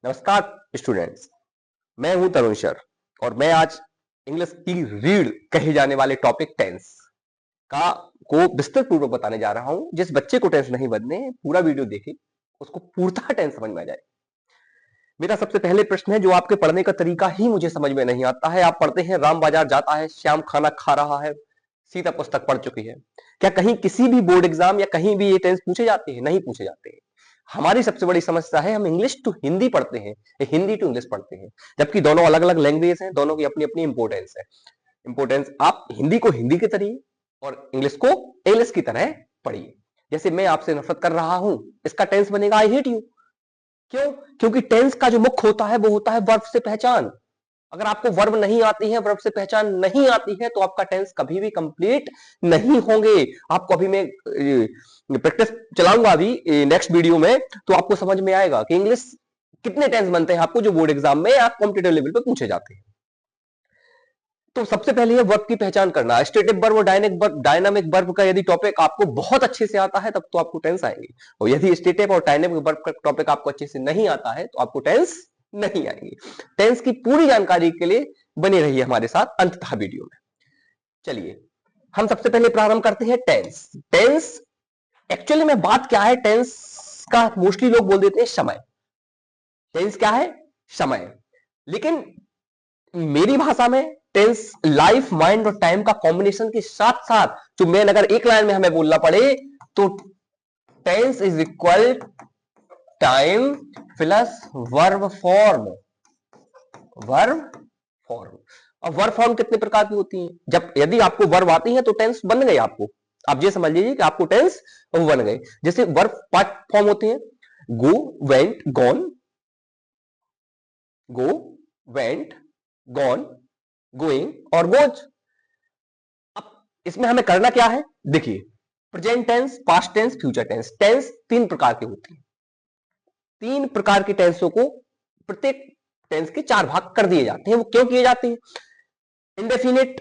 नमस्कार स्टूडेंट्स, मैं हूं तरुण सर और मैं आज इंग्लिश की रीड कहे जाने वाले टॉपिक टेंस का को विस्तृत पूर्वक बताने जा रहा हूं। जिस बच्चे को टेंस नहीं बनने पूरा वीडियो देखे उसको पूर्णतः टेंस समझ में आ जाए। मेरा सबसे पहले प्रश्न है, जो आपके पढ़ने का तरीका ही मुझे समझ में नहीं आता है। आप पढ़ते हैं राम बाजार जाता है, श्याम खाना खा रहा है, सीता पुस्तक पढ़ चुकी है। क्या कहीं किसी भी बोर्ड एग्जाम या कहीं भी ये टेंस पूछे जाते हैं? नहीं पूछे जाते हैं। हमारी सबसे बड़ी समस्या है, हम इंग्लिश टू हिंदी पढ़ते हैं, हिंदी टू इंग्लिश पढ़ते हैं, जबकि दोनों अलग अलग लैंग्वेज हैं, दोनों की अपनी अपनी इंपोर्टेंस है। इंपोर्टेंस आप हिंदी को हिंदी की तरह और इंग्लिश को इंग्लिश की तरह पढ़िए। जैसे मैं आपसे नफरत कर रहा हूं, इसका टेंस बनेगा आई हेट यू। क्यों? क्योंकि टेंस का जो मुख्य होता है वो होता है वर्ब से पहचान। अगर आपको वर्ब नहीं आती है, वर्ब से पहचान नहीं आती है, तो आपका टेंस कभी भी कंप्लीट नहीं होंगे। आपको अभी मैं प्रैक्टिस चलाऊंगा अभी नेक्स्ट वीडियो में, तो आपको समझ में आएगा कि इंग्लिश कितने टेंस बनते हैं आपको जो बोर्ड एग्जाम में या कॉम्पिटिटिव लेवल पे पूछे जाते हैं। तो सबसे पहले है वर्ब की पहचान करना। स्टेटिक वर्ब और डायनामिक वर्ब का यदि टॉपिक आपको बहुत अच्छे से आता है तब तो आपको टेंस आएंगे, और यदि स्टेटिक और डायनामिक वर्ब का टॉपिक आपको अच्छे से नहीं आता है तो आपको टेंस नहीं आएंगे। टेंस की पूरी जानकारी के लिए बने रहिए हमारे साथ अंततः वीडियो में। चलिए हम सबसे पहले प्रारंभ करते हैं टेंस। टेंस एक्चुअली में बात क्या है? टेंस का मोस्टली लोग बोल देते हैं समय। टेंस क्या है? समय। लेकिन मेरी भाषा में टेंस लाइफ, माइंड और टाइम का कॉम्बिनेशन के साथ साथ जो मैं अगर एक लाइन में हमें बोलना पड़े तो tense is equal time plus verb form. Verb form. और वर्ब फॉर्म कितने प्रकार की होती हैं? जब यदि आपको वर्ब आती है तो टेंस बन गए। आपको आप ये समझ लीजिए कि आपको टेंस बन गए। जैसे वर्ब पार्ट फॉर्म होते हैं, go, went, gone. Go, went, gone, going और गोज। अब इसमें हमें करना क्या है? देखिए, present tense, past tense, future tense. Tense तीन प्रकार की होती है। तीन प्रकार की टेंसों को प्रत्येक टेंस के चार भाग कर दिए जाते हैं। वो क्यों किए जाते हैं? इंडेफिनिट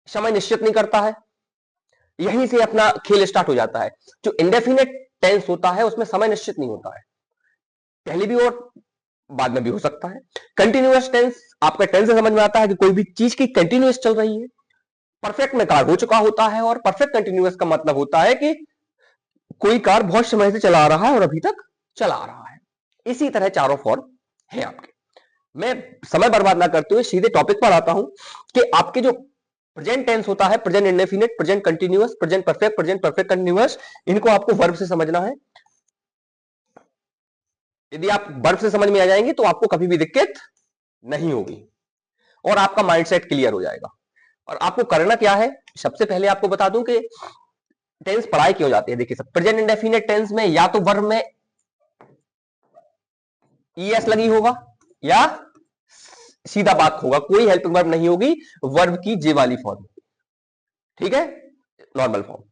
समय निश्चित नहीं करता है, यहीं से अपना खेल स्टार्ट हो जाता है। जो इंडेफिनिट टेंस होता है उसमें समय निश्चित नहीं होता है, पहले भी और बाद में भी हो सकता है। कंटिन्यूअस टेंस, आपका टेंस से समझ में आता है कि कोई भी चीज की कंटिन्यूअस चल रही है। परफेक्ट में कार हो चुका होता है, और परफेक्ट कंटिन्यूअस का मतलब होता है कि कोई कार बहुत समय से चला रहा है और अभी तक चला रहा है। इसी तरह चारों फॉर्म है आपके। मैं समय बर्बाद ना करते हुए सीधे टॉपिक पर आता हूं कि आपके जो प्रेजेंट टेंस होता है, present indefinite, present continuous, present perfect, present perfect continuous, इनको आपको वर्ब से समझना है। यदि आप वर्ब से समझ में आ जाएंगे तो आपको कभी भी दिक्कत नहीं होगी और आपका माइंडसेट क्लियर हो जाएगा। और आपको करना क्या है? सबसे पहले आपको बता दूं कि टेंस पढ़ाई क्यों जाती है। देखिए सब प्रेजेंट इंडेफिनिट टेंस में या तो वर्ब में ईएस लगी होगा या सीधा बात होगा, कोई हेल्पिंग वर्ब नहीं होगी, वर्ब की जे वाली फॉर्म। ठीक है, नॉर्मल फॉर्म।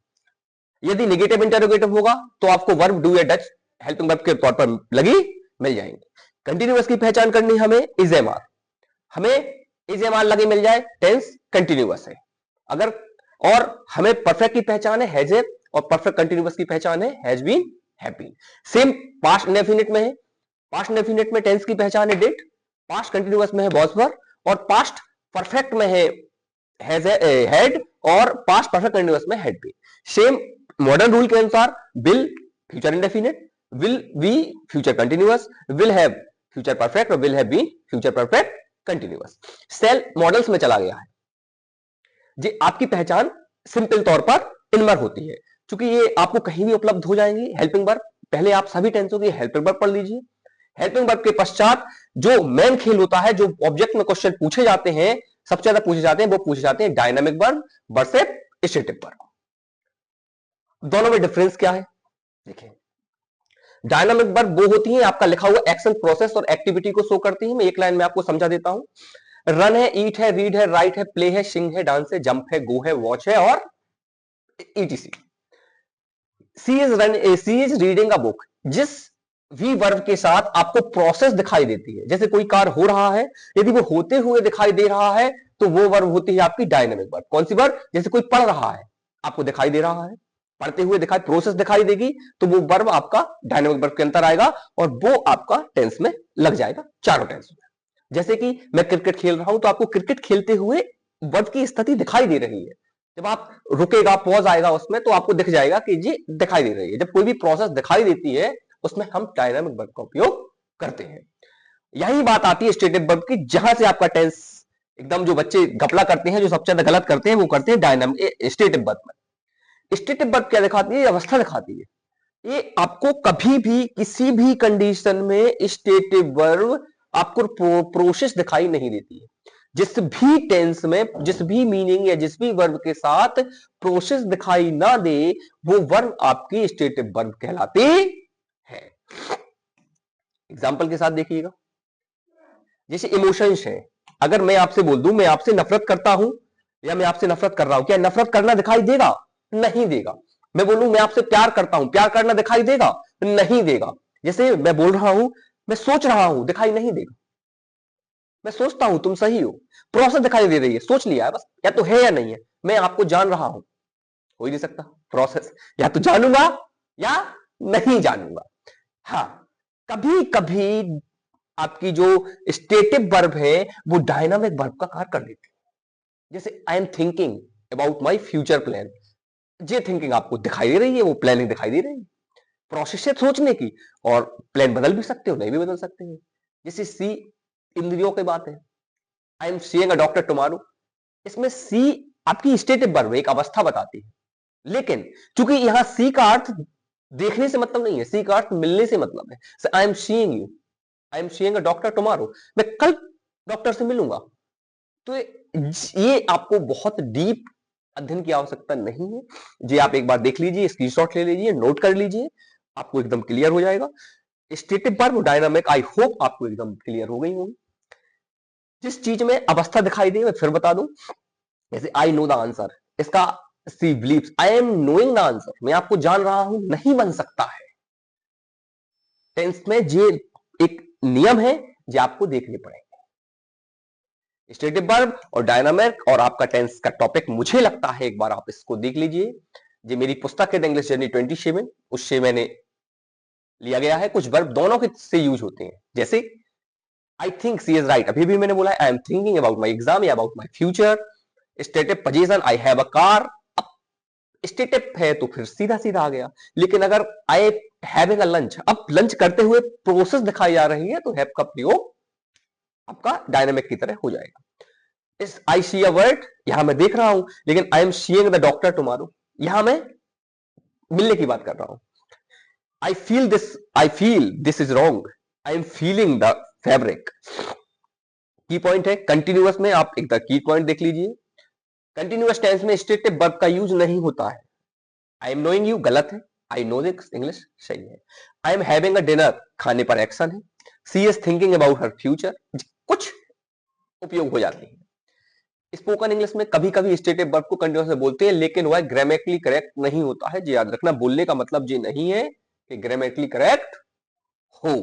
यदि नेगेटिव इंटरोगेटिव होगा तो आपको वर्ब, डू या डच हेल्पिंग वर्ब के तौर पर लगी मिल जाएंगे। कंटिन्यूअस की पहचान करनी हमें इज एम आर, हमें इज एम आर लगे मिल जाए, टेंस कंटिन्यूअस है। अगर और हमें परफेक्ट की पहचान है हैज हैव, और परफेक्ट कंटिन्यूअस की पहचान है has been, have been. Same past indefinite में है। पास्ट इंडेफिनिट में टेंस की पहचान है डिड, पास्ट कंटिन्यूअस में है वॉज वर, और पास्ट परफेक्ट में है हैज हैड, और पास्ट परफेक्ट कंटिन्यूअस में had been. Same modern rule के अनुसार will future indefinite, will be future continuous, will have future perfect और will have been future perfect continuous. Shall models में चला गया है। जी आपकी पहचान सिंपल तौर पर इनमर होती है, क्योंकि ये आपको कहीं भी उपलब्ध हो जाएंगी। हेल्पिंग वर्ब, पहले आप सभी टेंसों की हेल्पिंग वर्ब पढ़ लीजिए। हेल्पिंग वर्ब के पश्चात जो मेन खेल होता है, जो ऑब्जेक्ट में क्वेश्चन पूछे जाते हैं, सबसे ज्यादा पूछे जाते हैं, वो पूछे जाते हैं dynamic verb versus static verb. दोनों में डिफरेंस क्या है देखिए। डायनामिक वर्ब वो होती है आपका लिखा हुआ एक्शन, प्रोसेस और एक्टिविटी को शो करती है। मैं एक लाइन में आपको समझा देता हूं। रन है, ईट है, रीड है, राइट है, प्ले है, सिंग है, डांस है, जंप है, गो है, वॉच है और ETC. She is reading a book. जिस भी वर्ब के साथ आपको प्रोसेस दिखाई देती है, जैसे कोई कार हो रहा है, यदि वो होते हुए दिखाई दे रहा है तो वो वर्ब होती है आपकी डायनामिक वर्ब। कौन सी वर्ब? जैसे कोई पढ़ रहा है, आपको दिखाई दे रहा है, पढ़ते हुए दिखाई, प्रोसेस दिखाई देगी, तो वो वर्ब आपका डायनामिक वर्ब के अंदर आएगा और वो आपका टेंस में लग जाएगा, चारों टेंस में। जैसे कि मैं क्रिकेट खेल रहा हूं तो आपको क्रिकेट खेलते हुए वर्ब की स्थिति दिखाई दे रही है। जब आप रुकेगा, पॉज आएगा उसमें, तो आपको दिख जाएगा कि जी दिखाई दे रही है। जब कोई भी प्रोसेस दिखाई देती है उसमें हम डायनामिक वर्ब का उपयोग करते हैं। यही बात आती है स्टेटिव वर्ब की, जहां से आपका टेंस एकदम, जो बच्चे घपला करते हैं, जो सबसे ज्यादा गलत करते हैं, वो करते हैं डायनामिक स्टेटिव वर्ब में। स्टेटिव वर्ब क्या दिखाती है? अवस्था दिखाती है। ये आपको कभी भी किसी भी कंडीशन में स्टेटिव वर्ब आपको प्रोसेस दिखाई नहीं देती है। जिस भी टेंस में, जिस भी मीनिंग या जिस भी वर्ब के साथ प्रोसेस दिखाई ना दे, वो वर्ब आपकी स्टेटिव वर्ब कहलाती है। एग्जाम्पल के साथ देखिएगा, जैसे इमोशंस है। अगर मैं आपसे बोल दूं मैं आपसे नफरत करता हूं या मैं आपसे नफरत कर रहा हूं, क्या नफरत करना दिखाई देगा? नहीं देगा। मैं बोलूं मैं आपसे प्यार करता हूं, प्यार करना दिखाई देगा? नहीं देगा। जैसे मैं बोल रहा हूं मैं सोच रहा हूं, दिखाई नहीं देगा। मैं सोचता हूं तुम सही हो, प्रोसेस दिखाई दे रही है, सोच लिया है बस, या तो है या नहीं है। मैं आपको जान रहा हूं, हो ही नहीं सकता प्रोसेस, या तो जानूंगा या नहीं जानूंगा। हाँ, कभी कभी आपकी जो स्टेटिव वर्ब है वो डायनामिक वर्ब का कार्य कर देती है। जैसे आई am thinking about my future plan, ये थिंकिंग आपको दिखाई दे रही है, वो प्लानिंग दिखाई दे रही है। प्रोसेस है सोचने की, और प्लान बदल भी सकते हो, नहीं भी बदल सकते हैं। जैसे सी इंद्रियों की बात है, I am seeing a doctor tomorrow, इसमें सी आपकी स्टेटिव वर्ब एक अवस्था बताती है। लेकिन चूंकि यहां सी का अर्थ देखने से मतलब नहीं है, सी का अर्थ मिलने से मतलब है। I am seeing you, I am seeing a doctor tomorrow, मैं कल डॉक्टर से मिलूंगा। तो ये आपको बहुत डीप अध्ययन की आवश्यकता नहीं है। जी आप एक बार देख लीजिए, स्क्रीनशॉट ले लीजिए, नोट कर लीजिए, आपको एकदम क्लियर हो जाएगा। Stative verb, dynamic, I hope आपको एकदम क्लियर हो गई होगी। जिस चीज में अवस्था दिखाई दे, मैं फिर बता दूं, जैसे आई नो द आंसर, इसका she believes I am knowing the answer, मैं आपको जान रहा हूं, नहीं बन सकता है। टेंस में ये एक नियम है जो आपको देखने पड़ेंगे। स्टेटिव वर्ब और डायनामिक और आपका टेंस का टॉपिक, मुझे लगता है एक बार आप इसको देख लीजिए। ये मेरी पुस्तक है द इंग्लिश जर्नी 27, उससे मैंने लिया गया है। कुछ वर्ब दोनों के से यूज होते हैं, जैसे I think she is right, अभी भी मैंने बोला I am thinking about my exam या about my future. Stative position, I have a car, stative है तो फिर सीधा सीधा आ गया। लेकिन अगर आई हैविंग अ लंच, अब लंच करते हुए प्रोसेस दिखाई जा रही है, तो हैव का प्रयोग आपका डायनामिक की तरह हो जाएगा। इस आई सी अ वर्ड, यहां मैं देख रहा हूं, लेकिन I am seeing the doctor tomorrow, यहां मैं मिलने की बात कर रहा हूं। I feel this is wrong, I am feeling the fabric. की पॉइंट है कंटिन्यूअस में, आप एक की पॉइंट देख लीजिए। कंटिन्यूअस टेंस में स्टेटिव वर्ब का यूज नहीं होता है। आई एम नोइंग यू गलत है, आई नो दिस इंग्लिश सही है। I am having a dinner, खाने पर एक्शन है। She is thinking about her future, कुछ उपयोग हो जाती है। स्पोकन इंग्लिश में कभी कभी स्टेटिव वर्ब को कंटिन्यूअस में बोलते हैं, लेकिन वह ग्रामेटिकली करेक्ट नहीं होता है। याद रखना, बोलने का मतलब ये नहीं है कि ग्रामेटिकली करेक्ट हो।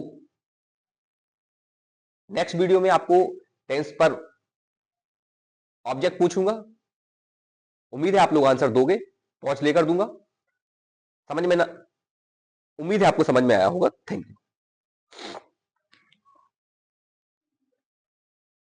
नेक्स्ट वीडियो में आपको टेंस पर ऑब्जेक्ट पूछूंगा, उम्मीद है आप लोग आंसर दोगे, पहुंच लेकर दूंगा। समझ में ना, उम्मीद है आपको समझ में आया होगा। Thank you.